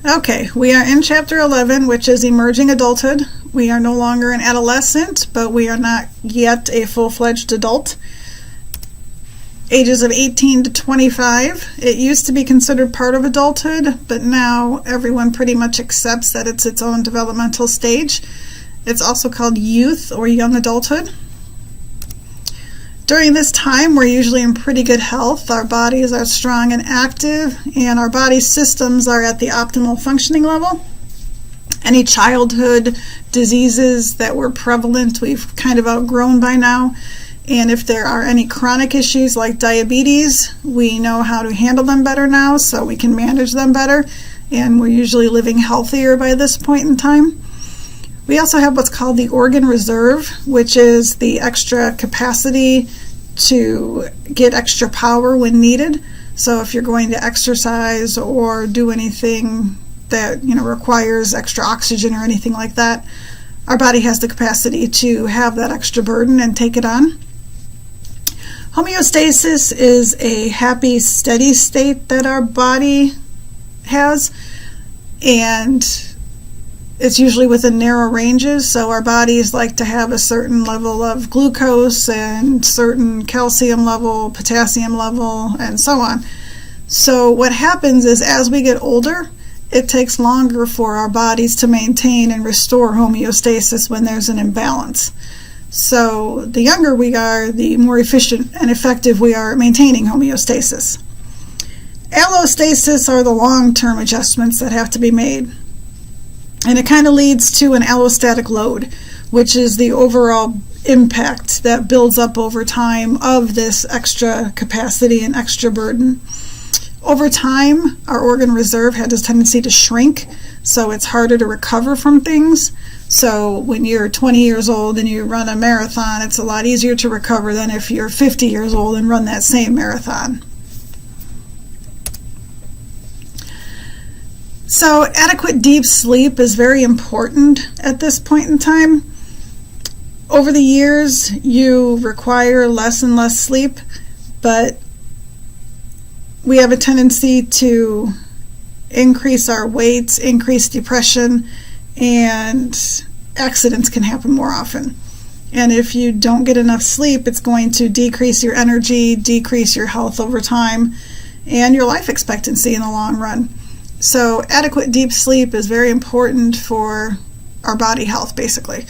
Okay, we are in Chapter 11, which is Emerging Adulthood. We are no longer an adolescent, but we are not yet a full-fledged adult. Ages of 18 to 25. It used to be considered part of adulthood, but now everyone pretty much accepts that it's its own developmental stage. It's also called youth or young adulthood. During this time, we're usually in pretty good health. Our bodies are strong and active, and our body systems are at the optimal functioning level. Any childhood diseases that were prevalent, we've kind of outgrown by now. And if there are any chronic issues like diabetes, we know how to handle them better now, so we can manage them better. And we're usually living healthier by this point in time. We also have what's called the organ reserve, which is the extra capacity to get extra power when needed. So if you're going to exercise or do anything that requires extra oxygen or anything like that, our body has the capacity to have that extra burden and take it on. Homeostasis is a happy, steady state that our body has, and it's usually within narrow ranges, so our bodies like to have a certain level of glucose and certain calcium level, potassium level, and so on. So what happens is as we get older, it takes longer for our bodies to maintain and restore homeostasis when there's an imbalance. So the younger we are, the more efficient and effective we are at maintaining homeostasis. Allostasis are the long-term adjustments that have to be made. And it kind of leads to an allostatic load, which is the overall impact that builds up over time of this extra capacity and extra burden. Over time, our organ reserve has a tendency to shrink, so it's harder to recover from things. So when you're 20 years old and you run a marathon, it's a lot easier to recover than if you're 50 years old and run that same marathon. So adequate deep sleep is very important at this point in time. Over the years, you require less and less sleep, but we have a tendency to increase our weights, increase depression, and accidents can happen more often. And if you don't get enough sleep, it's going to decrease your energy, decrease your health over time, and your life expectancy in the long run. So adequate deep sleep is very important for our body health, basically.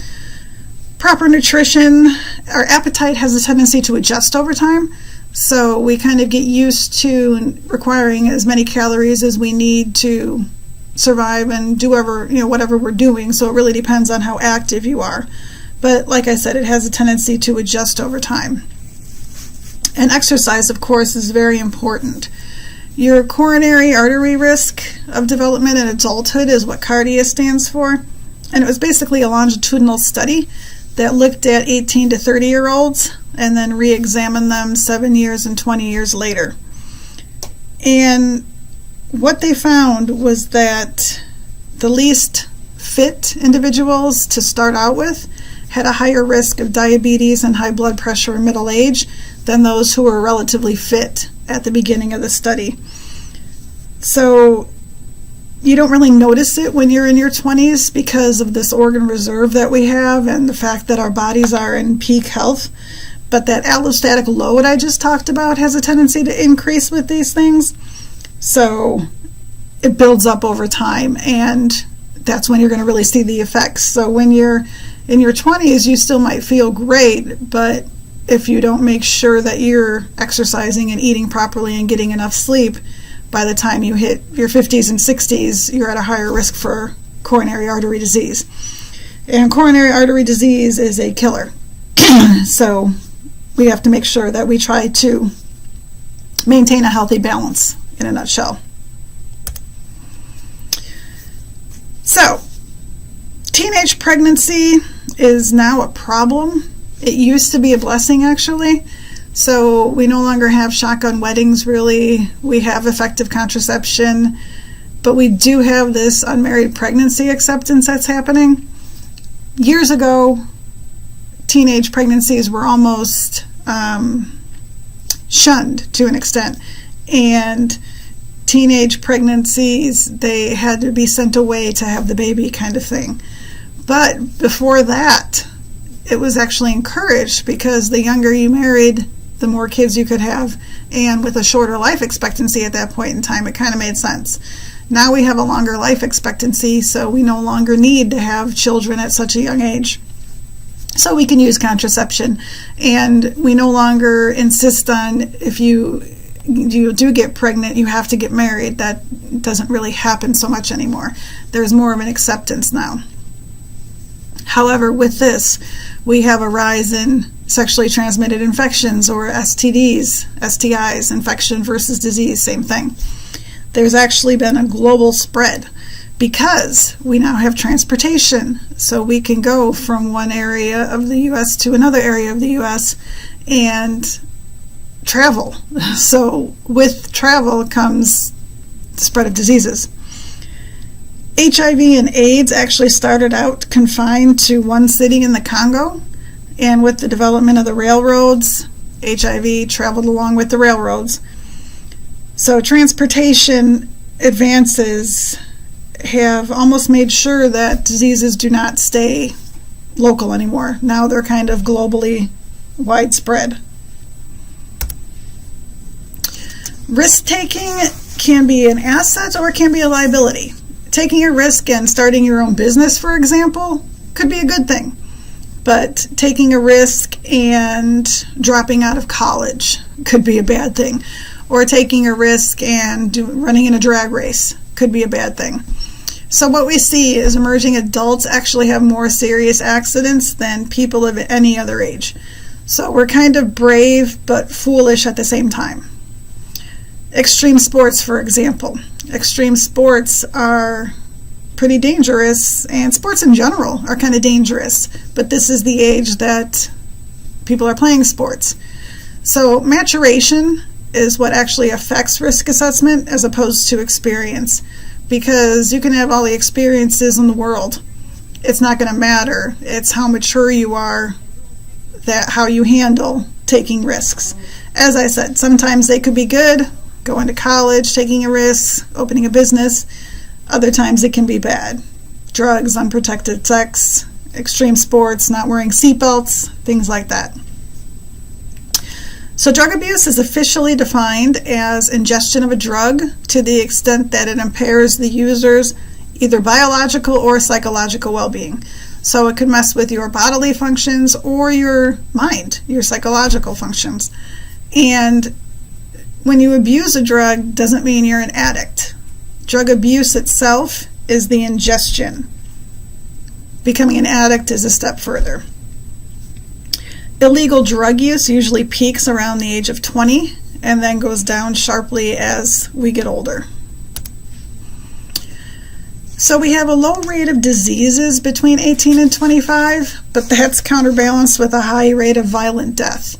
Proper nutrition, our appetite has a tendency to adjust over time. So we kind of get used to requiring as many calories as we need to survive and do whatever we're doing. So it really depends on how active you are. But like I said, it has a tendency to adjust over time. And exercise, of course, is very important. Your coronary artery risk of development in adulthood is what CARDIA stands for. And it was basically a longitudinal study that looked at 18 to 30-year-olds and then re-examined them 7 years and 20 years later. And what they found was that the least fit individuals to start out with had a higher risk of diabetes and high blood pressure in middle age than those who were relatively fit at the beginning of the study. So you don't really notice it when you're in your 20s because of this organ reserve that we have and the fact that our bodies are in peak health. But that allostatic load I just talked about has a tendency to increase with these things. So it builds up over time, and that's when you're going to really see the effects. So when you're in your 20s, you still might feel great, but if you don't make sure that you're exercising and eating properly and getting enough sleep, by the time you hit your 50s and 60s, you're at a higher risk for coronary artery disease. And coronary artery disease is a killer. So we have to make sure that we try to maintain a healthy balance in a nutshell. So, teenage pregnancy is now a problem. It used to be a blessing, actually. So we no longer have shotgun weddings, really. We have effective contraception, but we do have this unmarried pregnancy acceptance that's happening. Years ago, teenage pregnancies were almost shunned to an extent, and teenage pregnancies, they had to be sent away to have the baby kind of thing. But before that, it was actually encouraged, because the younger you married, the more kids you could have, and with a shorter life expectancy at that point in time, it kind of made sense. Now we have a longer life expectancy, so we no longer need to have children at such a young age. So we can use contraception, and we no longer insist on, if you do get pregnant, you have to get married. That doesn't really happen so much anymore. There's more of an acceptance now. However, with this, we have a rise in sexually transmitted infections, or STDs, STIs, infection versus disease, same thing. There's actually been a global spread because we now have transportation. So we can go from one area of the U.S. to another area of the U.S. and travel. So with travel comes the spread of diseases. HIV and AIDS actually started out confined to one city in the Congo, and with the development of the railroads, HIV traveled along with the railroads. So transportation advances have almost made sure that diseases do not stay local anymore. Now they're kind of globally widespread. Risk-taking can be an asset or it can be a liability. Taking a risk and starting your own business, for example, could be a good thing. But taking a risk and dropping out of college could be a bad thing. Or taking a risk and running in a drag race could be a bad thing. So what we see is emerging adults actually have more serious accidents than people of any other age. So we're kind of brave but foolish at the same time. Extreme sports, for example. Extreme sports are pretty dangerous, and sports in general are kind of dangerous, but this is the age that people are playing sports. So maturation is what actually affects risk assessment as opposed to experience, because you can have all the experiences in the world. It's not going to matter. It's how mature you are, that how you handle taking risks. As I said, sometimes they could be good, going to college, taking a risk, opening a business. Other times it can be bad. Drugs, unprotected sex, extreme sports, not wearing seatbelts, things like that. So drug abuse is officially defined as ingestion of a drug to the extent that it impairs the user's either biological or psychological well-being. So it could mess with your bodily functions or your mind, your psychological functions. And when you abuse a drug, doesn't mean you're an addict. Drug abuse itself is the ingestion. Becoming an addict is a step further. Illegal drug use usually peaks around the age of 20 and then goes down sharply as we get older. So we have a low rate of diseases between 18 and 25, but that's counterbalanced with a high rate of violent death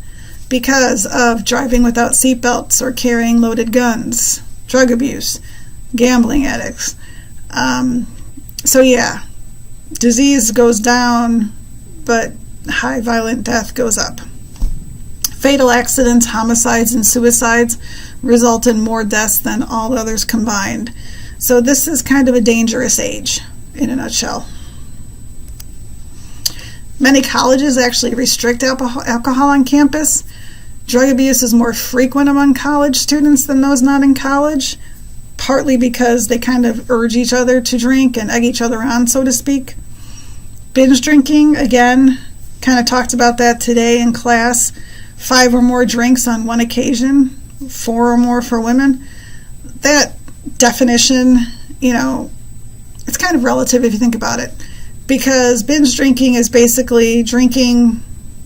because of driving without seatbelts or carrying loaded guns, drug abuse, gambling addicts. So yeah, disease goes down, but high violent death goes up. Fatal accidents, homicides, and suicides result in more deaths than all others combined. So this is kind of a dangerous age in a nutshell. Many colleges actually restrict alcohol on campus. Drug abuse is more frequent among college students than those not in college, partly because they kind of urge each other to drink and egg each other on, so to speak. Binge drinking, again, kind of talked about that today in class. 5 or more drinks on one occasion, 4 or more for women. That definition, it's kind of relative if you think about it, because binge drinking is basically drinking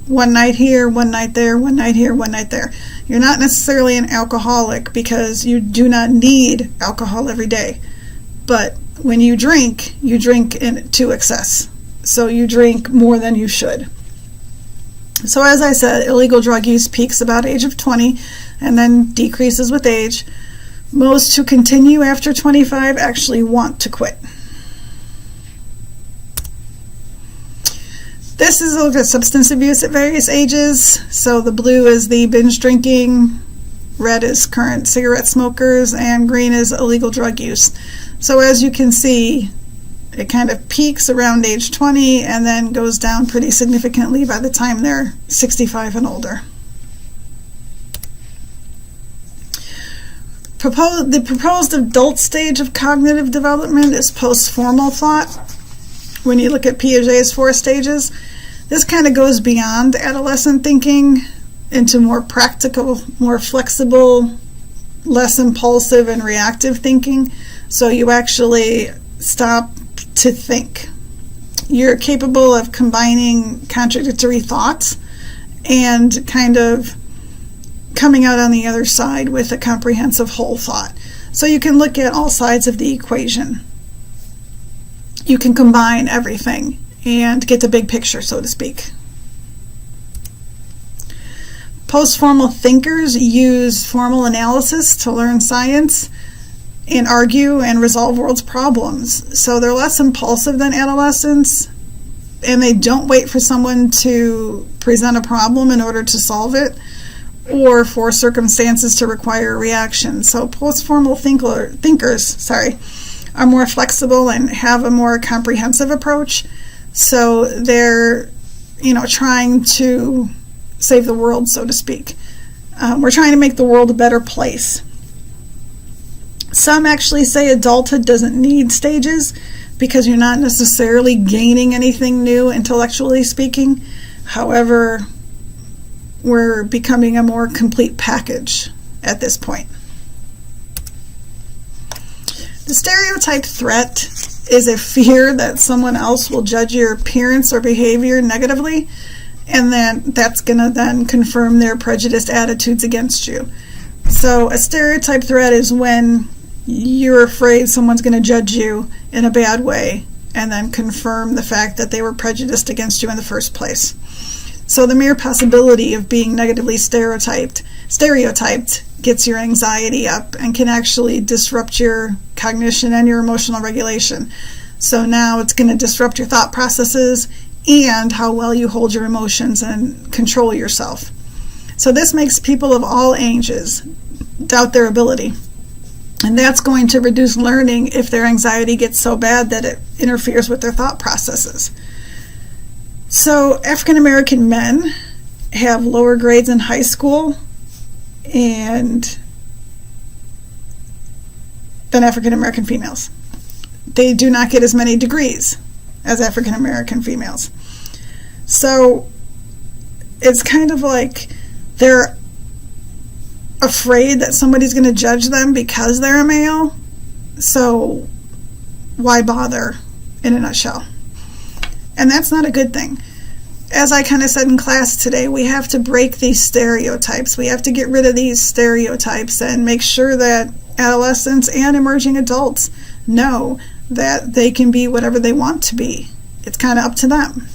one night here, one night there, one night here, one night there. You're not necessarily an alcoholic because you do not need alcohol every day. But when you drink to excess. So you drink more than you should. So as I said, illegal drug use peaks about age of 20 and then decreases with age. Most who continue after 25 actually want to quit. This is a look at substance abuse at various ages. So the blue is the binge drinking, red is current cigarette smokers, and green is illegal drug use. So as you can see, it kind of peaks around age 20 and then goes down pretty significantly by the time they're 65 and older. The proposed adult stage of cognitive development is post-formal thought. When you look at Piaget's 4 stages, this kind of goes beyond adolescent thinking into more practical, more flexible, less impulsive and reactive thinking. So you actually stop to think. You're capable of combining contradictory thoughts and kind of coming out on the other side with a comprehensive whole thought. So you can look at all sides of the equation. You can combine everything and get the big picture, so to speak. Post-formal thinkers use formal analysis to learn science and argue and resolve world's problems. So they're less impulsive than adolescents, and they don't wait for someone to present a problem in order to solve it, or for circumstances to require a reaction. So post-formal thinkers are more flexible and have a more comprehensive approach. So they're, trying to save the world, so to speak. We're trying to make the world a better place. Some actually say adulthood doesn't need stages because you're not necessarily gaining anything new intellectually speaking. However, we're becoming a more complete package at this point. The stereotype threat is a fear that someone else will judge your appearance or behavior negatively, and then that's going to then confirm their prejudiced attitudes against you. So a stereotype threat is when you're afraid someone's going to judge you in a bad way and then confirm the fact that they were prejudiced against you in the first place. So the mere possibility of being negatively stereotyped gets your anxiety up and can actually disrupt your cognition and your emotional regulation. So now it's going to disrupt your thought processes and how well you hold your emotions and control yourself. So this makes people of all ages doubt their ability. And that's going to reduce learning if their anxiety gets so bad that it interferes with their thought processes. So African American men have lower grades in high school than African American females. They do not get as many degrees as African American females. So it's kind of like they're afraid that somebody's going to judge them because they're a male. So why bother, in a nutshell? And that's not a good thing. As I kind of said in class today, we have to break these stereotypes. We have to get rid of these stereotypes and make sure that adolescents and emerging adults know that they can be whatever they want to be. It's kind of up to them.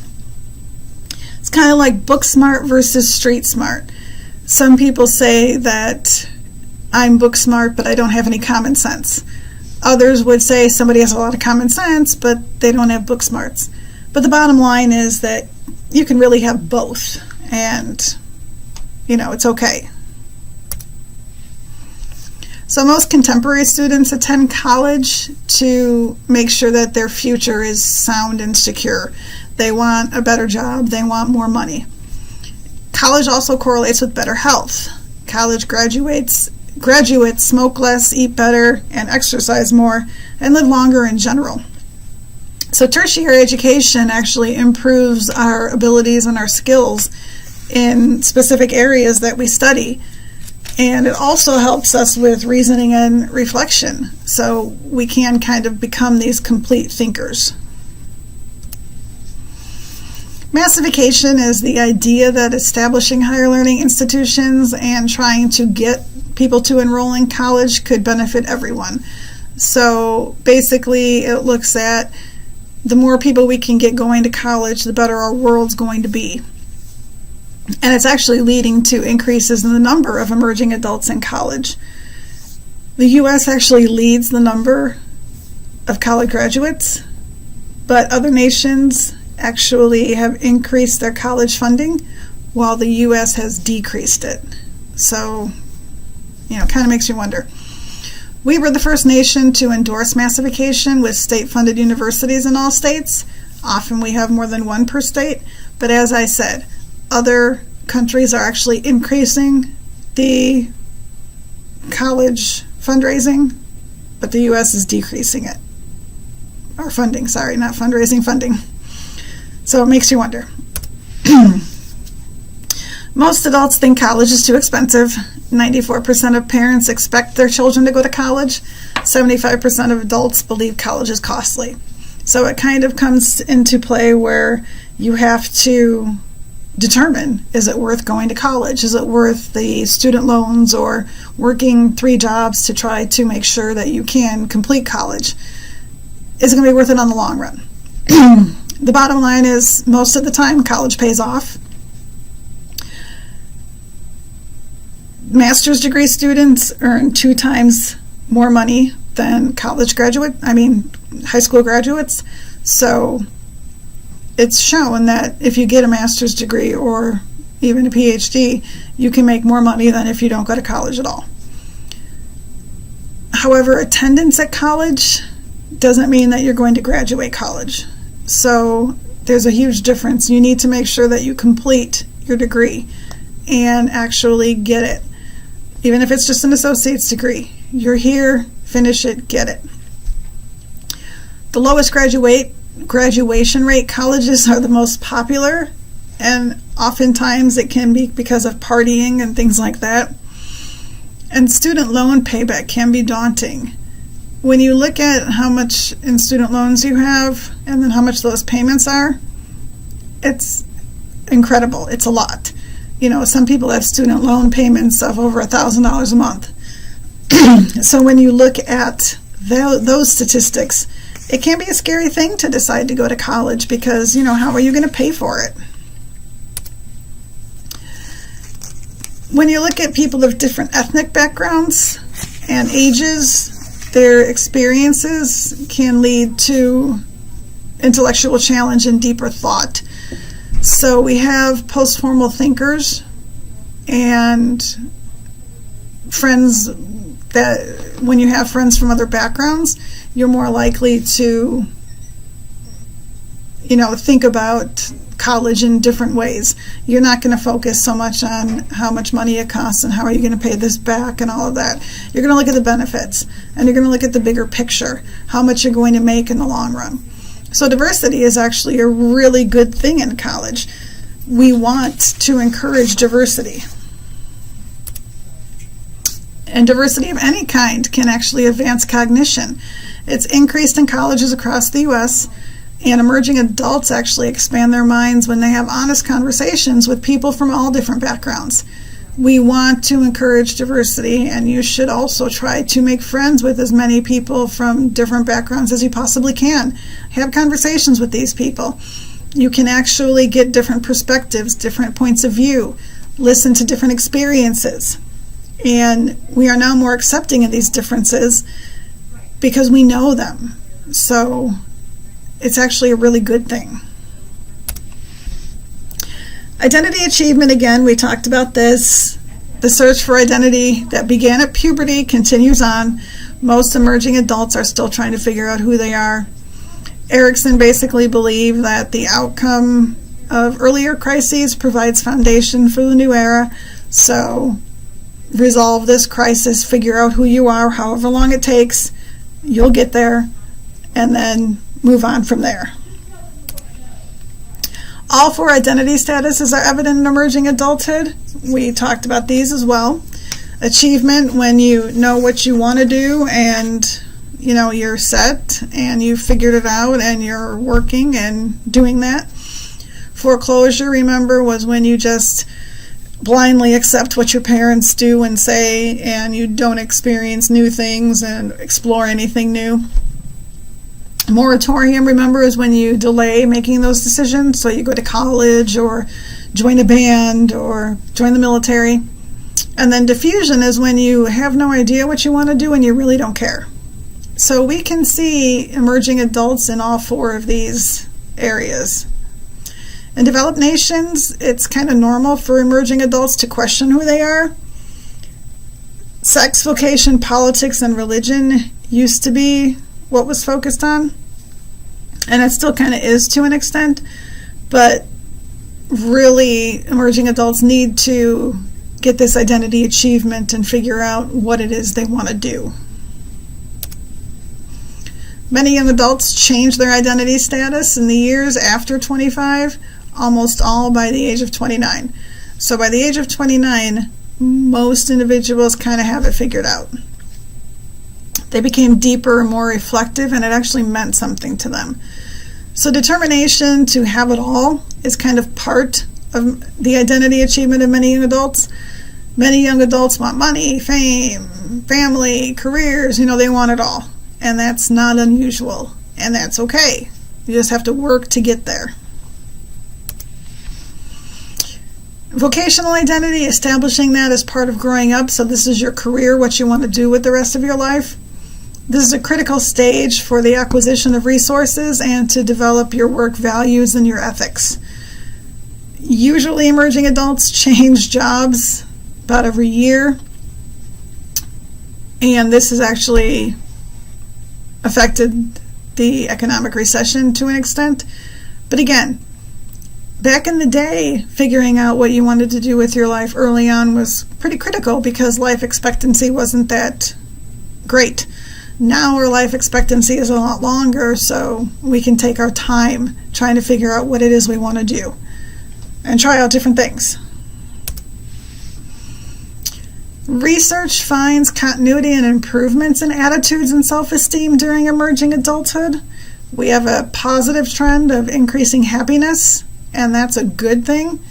It's kind of like book smart versus street smart. Some people say that I'm book smart, but I don't have any common sense. Others would say somebody has a lot of common sense, but they don't have book smarts. But the bottom line is that you can really have both, and, it's okay. So most contemporary students attend college to make sure that their future is sound and secure. They want a better job. They want more money. College also correlates with better health. College graduates smoke less, eat better, and exercise more, and live longer in general. So tertiary education actually improves our abilities and our skills in specific areas that we study. And it also helps us with reasoning and reflection. So we can kind of become these complete thinkers. Massification is the idea that establishing higher learning institutions and trying to get people to enroll in college could benefit everyone. So basically it looks at the more people we can get going to college, the better our world's going to be. And it's actually leading to increases in the number of emerging adults in college. The U.S. actually leads the number of college graduates, but other nations actually have increased their college funding while the U.S. has decreased it. So kind of makes you wonder. We were the first nation to endorse massification with state-funded universities in all states. Often we have more than one per state, but as I said, other countries are actually increasing the college fundraising, but the U.S. is decreasing it. Or funding, sorry, not fundraising, funding. So it makes you wonder. Most adults think college is too expensive. 94% of parents expect their children to go to college. 75% of adults believe college is costly. So it kind of comes into play where you have to determine, is it worth going to college? Is it worth the student loans or working 3 jobs to try to make sure that you can complete college? Is it going to be worth it on the long run? The bottom line is, most of the time, college pays off. Master's degree students earn 2 times more money than high school graduates. So it's shown that if you get a master's degree or even a PhD, you can make more money than if you don't go to college at all. However, attendance at college doesn't mean that you're going to graduate college. So there's a huge difference. You need to make sure that you complete your degree and actually get it. Even if it's just an associate's degree, you're here, finish it, get it. The lowest graduation rate colleges are the most popular, and oftentimes it can be because of partying and things like that. And student loan payback can be daunting. When you look at how much in student loans you have and then how much those payments are, it's incredible. It's a lot. Some people have student loan payments of over $1,000 a month. So when you look at those statistics, it can be a scary thing to decide to go to college because, how are you going to pay for it? When you look at people of different ethnic backgrounds and ages, their experiences can lead to intellectual challenge and deeper thought. So we have post-formal thinkers and friends that, when you have friends from other backgrounds, you're more likely to, think about college in different ways. You're not going to focus so much on how much money it costs and how are you going to pay this back and all of that. You're going to look at the benefits and you're going to look at the bigger picture, how much you're going to make in the long run. So diversity is actually a really good thing in college. We want to encourage diversity. And diversity of any kind can actually advance cognition. It's increased in colleges across the U.S., and emerging adults actually expand their minds when they have honest conversations with people from all different backgrounds. We want to encourage diversity, and you should also try to make friends with as many people from different backgrounds as you possibly can. Have conversations with these people. You can actually get different perspectives, different points of view, listen to different experiences. And we are now more accepting of these differences because we know them. So it's actually a really good thing. Identity achievement, again, we talked about this. The search for identity that began at puberty continues on. Most emerging adults are still trying to figure out who they are. Erikson basically believed that the outcome of earlier crises provides foundation for the new era. So resolve this crisis, figure out who you are, however long it takes, you'll get there, and then move on from there. All 4 identity statuses are evident in emerging adulthood. We talked about these as well. Achievement, when you know what you want to do and you're set and you figured it out and you're working and doing that. Foreclosure, remember, was when you just blindly accept what your parents do and say and you don't experience new things and explore anything new. Moratorium, remember, is when you delay making those decisions. So you go to college or join a band or join the military. And then diffusion is when you have no idea what you want to do and you really don't care. So we can see emerging adults in all 4 of these areas. In developed nations, it's kind of normal for emerging adults to question who they are. Sex, vocation, politics, and religion used to be what was focused on, and it still kind of is to an extent, but really emerging adults need to get this identity achievement and figure out what it is they want to do. Many young adults change their identity status in the years after 25, almost all by the age of 29. So by the age of 29, most individuals kind of have it figured out. They became deeper and more reflective, and it actually meant something to them. So determination to have it all is kind of part of the identity achievement of many young adults. Many young adults want money, fame, family, careers, they want it all. And that's not unusual, and that's okay. You just have to work to get there. Vocational identity, establishing that as part of growing up. So this is your career, what you want to do with the rest of your life. This is a critical stage for the acquisition of resources and to develop your work values and your ethics. Usually emerging adults change jobs about every year, and this has actually affected the economic recession to an extent. But again, back in the day, figuring out what you wanted to do with your life early on was pretty critical because life expectancy wasn't that great. Now our life expectancy is a lot longer, so we can take our time trying to figure out what it is we want to do and try out different things. Research finds continuity and improvements in attitudes and self-esteem during emerging adulthood. We have a positive trend of increasing happiness, and that's a good thing.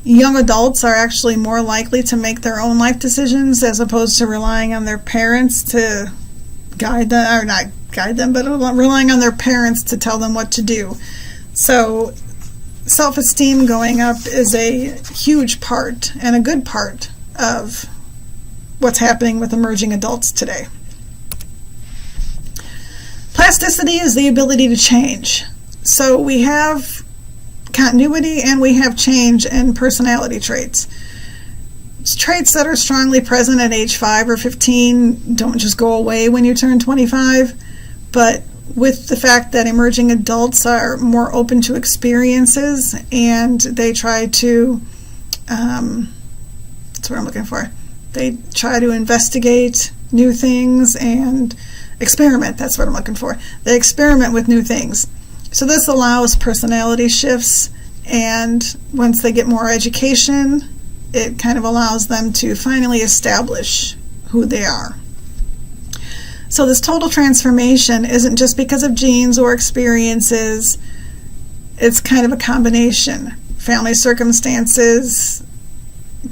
Young adults are actually more likely to make their own life decisions as opposed to relying on their parents to guide them, or not guide them, but relying on their parents to tell them what to do. So self-esteem going up is a huge part and a good part of what's happening with emerging adults today. Plasticity is the ability to change. So we have continuity and we have change in personality traits. Traits that are strongly present at age 5 or 15 don't just go away when you turn 25, but with the fact that emerging adults are more open to experiences and they try to, that's what I'm looking for, they try to investigate new things and experiment, that's what I'm looking for. They experiment with new things. So this allows personality shifts, and once they get more education, it kind of allows them to finally establish who they are. So this total transformation isn't just because of genes or experiences. It's kind of a combination. Family circumstances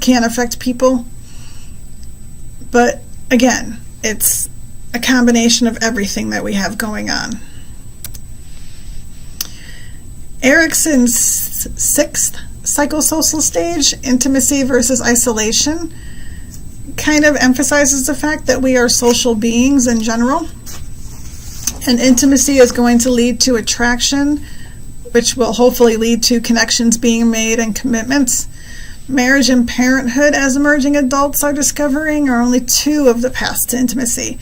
can affect people, but again, it's a combination of everything that we have going on. Erikson's 6th psychosocial stage, intimacy versus isolation, kind of emphasizes the fact that we are social beings in general, and intimacy is going to lead to attraction, which will hopefully lead to connections being made and commitments. Marriage and parenthood, as emerging adults are discovering, are only 2 of the paths to intimacy.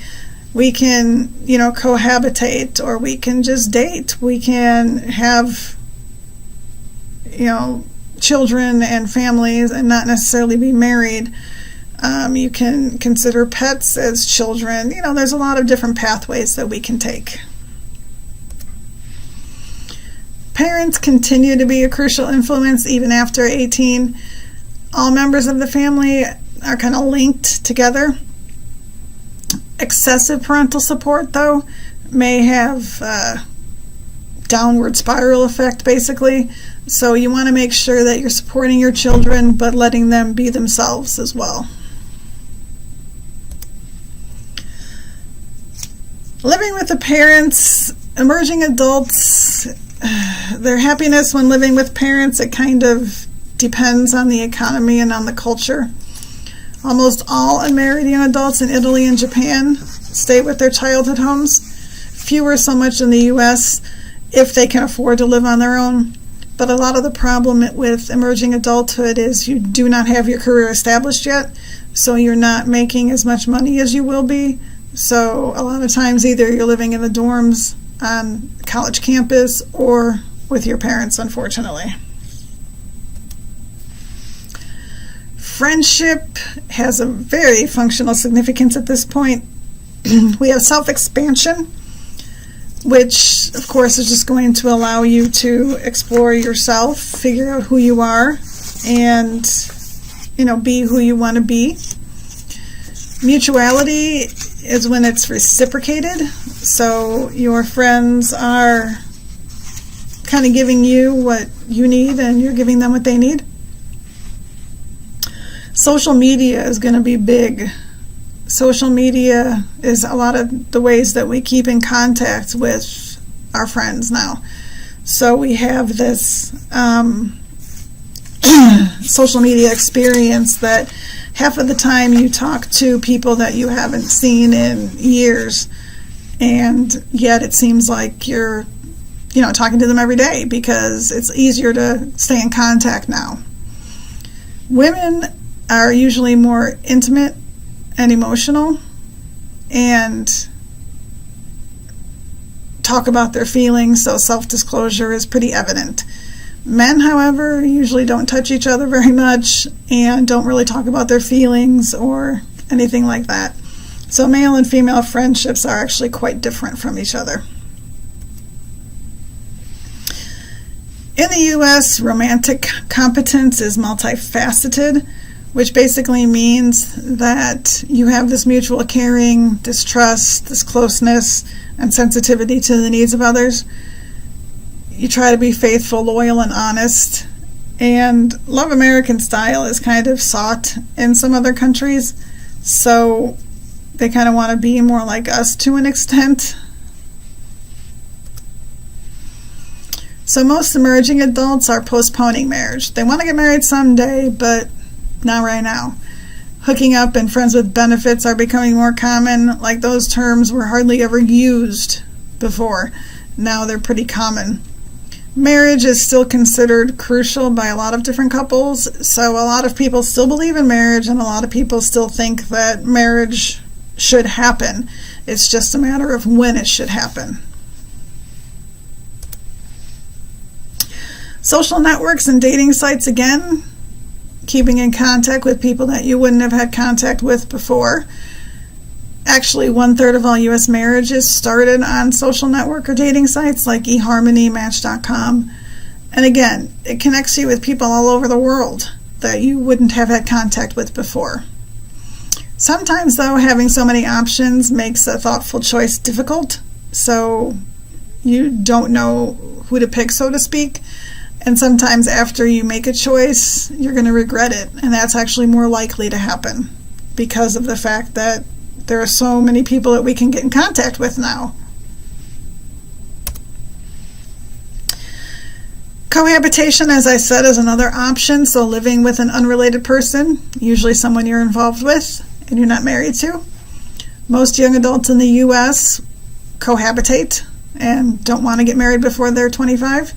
We can, cohabitate, or we can just date. We can have, children and families and not necessarily be married. You can consider pets as children. There's a lot of different pathways that we can take. Parents continue to be a crucial influence even after 18. All members of the family are kind of linked together. Excessive parental support, though, may have a downward spiral effect, basically. So you want to make sure that you're supporting your children, but letting them be themselves as well. Living with the parents, emerging adults, their happiness when living with parents, it kind of depends on the economy and on the culture. Almost all unmarried young adults in Italy and Japan stay with their childhood homes. Fewer so much in the U.S. if they can afford to live on their own. But a lot of the problem with emerging adulthood is you do not have your career established yet. so you're not making as much money as you will be. So a lot of times either you're living in the dorms on college campus or with your parents, unfortunately. Friendship has a very functional significance at this point. We have self-expansion, which of course is just going to allow you to explore yourself, figure out who you are, and be who you want to be. Mutuality is when it's reciprocated, so your friends are kind of giving you what you need and you're giving them what they need. Social media is going to be big. Social media is a lot of the ways that we keep in contact with our friends now. So we have this social media experience that half of the time you talk to people that you haven't seen in years, and yet it seems like you're talking to them every day because it's easier to stay in contact now. Women are usually more intimate and emotional and talk about their feelings, so self-disclosure is pretty evident. Men, however, usually don't touch each other very much and don't really talk about their feelings or anything like that. So male and female friendships are actually quite different from each other. In the U.S., romantic competence is multifaceted, which basically means that you have this mutual caring, this trust, this closeness, and sensitivity to the needs of others. You try to be faithful, loyal, and honest. And love American style is kind of sought in some other countries, so they kind of want to be more like us to an extent. So most emerging adults are postponing marriage. They want to get married someday, but not right now. Hooking up and friends with benefits are becoming more common. Like, those terms were hardly ever used before. Now they're pretty common. Marriage is still considered crucial by a lot of different couples, so a lot of people still believe in marriage, and a lot of people still think that marriage should happen. It's just a matter of when it should happen. Social networks and dating sites, again, keeping in contact with people that you wouldn't have had contact with before. Actually, 1/3 of all U.S. marriages started on social network or dating sites like eHarmony, Match.com. And again, it connects you with people all over the world that you wouldn't have had contact with before. Sometimes, though, having so many options makes a thoughtful choice difficult, so you don't know who to pick, so to speak. And sometimes after you make a choice, you're going to regret it, and that's actually more likely to happen because of the fact that there are so many people that we can get in contact with now. Cohabitation, as I said, is another option. So living with an unrelated person, usually someone you're involved with and you're not married to. Most young adults in the U.S. cohabitate and don't want to get married before they're 25.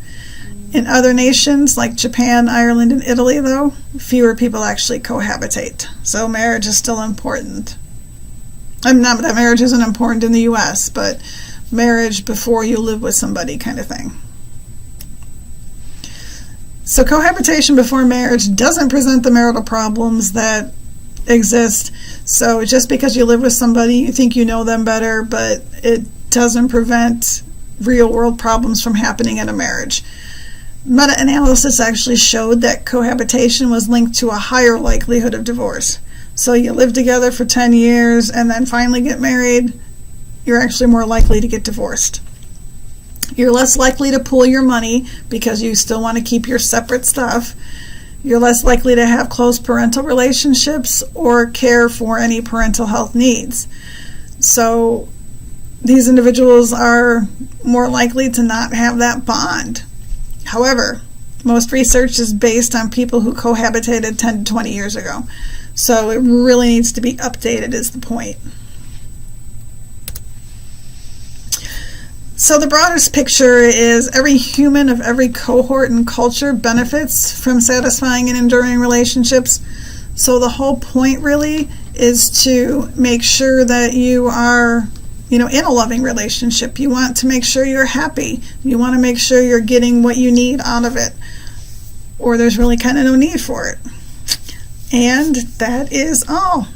In other nations like Japan, Ireland, and Italy, though, fewer people actually cohabitate. So marriage is still important. Not that marriage isn't important in the U.S., but marriage before you live with somebody kind of thing. So cohabitation before marriage doesn't present the marital problems that exist. So just because you live with somebody, you think you know them better, but it doesn't prevent real-world problems from happening in a marriage. Meta-analysis actually showed that cohabitation was linked to a higher likelihood of divorce. So you live together for 10 years and then finally get married, you're actually more likely to get divorced. You're less likely to pool your money because you still want to keep your separate stuff. You're less likely to have close parental relationships or care for any parental health needs. So these individuals are more likely to not have that bond. However, most research is based on people who cohabitated 10 to 20 years ago. So it really needs to be updated is the point. So the broadest picture is every human of every cohort and culture benefits from satisfying and enduring relationships. So the whole point really is to make sure that you are, in a loving relationship. You want to make sure you're happy. You want to make sure you're getting what you need out of it, or there's really kind of no need for it. And that is all.